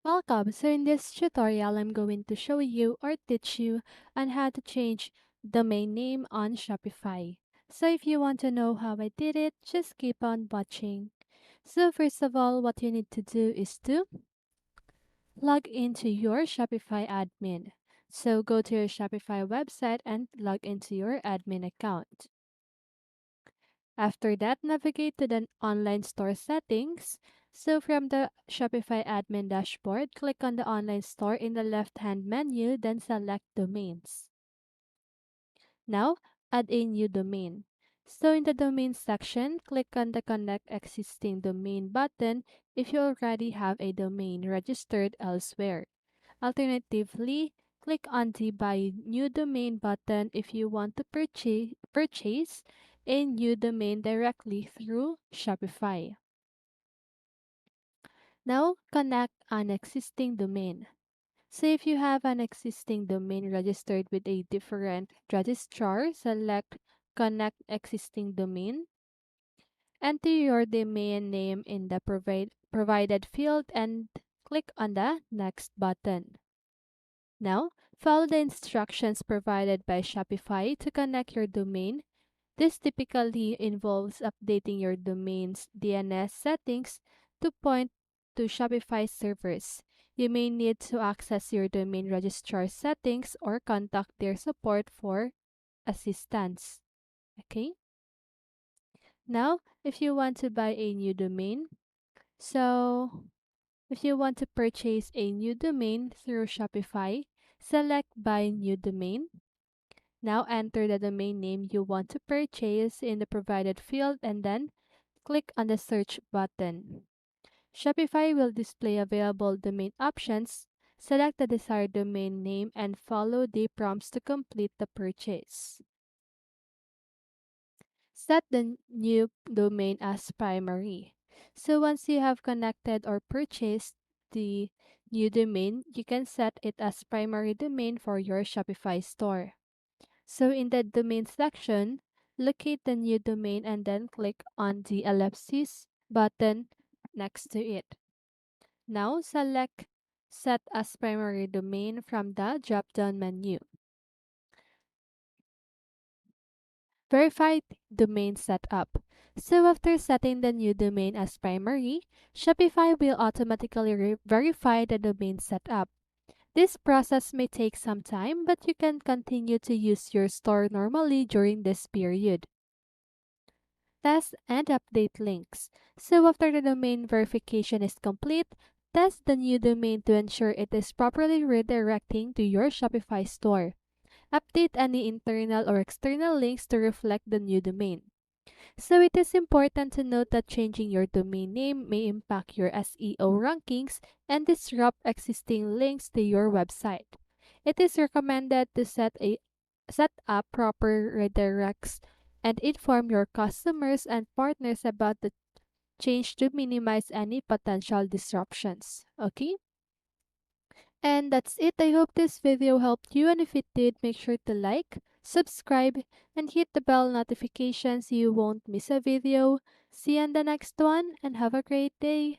Welcome. So in this tutorial, I'm going to show you or teach you on how to change domain name on Shopify. So if you want to know how I did it, just keep on watching. So first of all, what you need to do is to log into your Shopify admin. So go to your Shopify website and log into your admin account. After that, navigate to the online store settings. So from the Shopify admin dashboard, click on the online store in the left-hand menu, then select domains. Now, add a new domain. So in the domain section, click on the connect existing domain button if you already have a domain registered elsewhere. Alternatively, click on the buy new domain button if you want to purchase a new domain directly through Shopify. Now, connect an existing domain. So if you have an existing domain registered with a different registrar, select Connect Existing Domain. Enter your domain name in the provided field and click on the Next button. Now, follow the instructions provided by Shopify to connect your domain. This typically involves updating your domain's DNS settings to point to Shopify servers. You may need to access your domain registrar settings or contact their support for assistance. Okay? Now, if you want to buy a new domain, so if you want to purchase a new domain through Shopify, select Buy New Domain. Now enter the domain name you want to purchase in the provided field and then click on the search button. Shopify will display available domain options. Select the desired domain name and follow the prompts to complete the purchase. Set the new domain as primary. So once you have connected or purchased the new domain, you can set it as primary domain for your Shopify store. So in the domain section, locate the new domain and then click on the ellipsis button next to it. Now select Set as primary domain from the drop-down menu. Verify domain setup. So after setting the new domain as primary, Shopify will automatically verify the domain setup. This process may take some time, but you can continue to use your store normally during this period. Test and update links. So after the domain verification is complete, test the new domain to ensure it is properly redirecting to your Shopify store. Update any internal or external links to reflect the new domain. So it is important to note that changing your domain name may impact your SEO rankings and disrupt existing links to your website. It is recommended to set up proper redirects and inform your customers and partners about the change to minimize any potential disruptions. Okay? And that's it. I hope this video helped you, and if it did, make sure to like, subscribe, and hit the bell notification so you won't miss a video. See you on the next one and have a great day.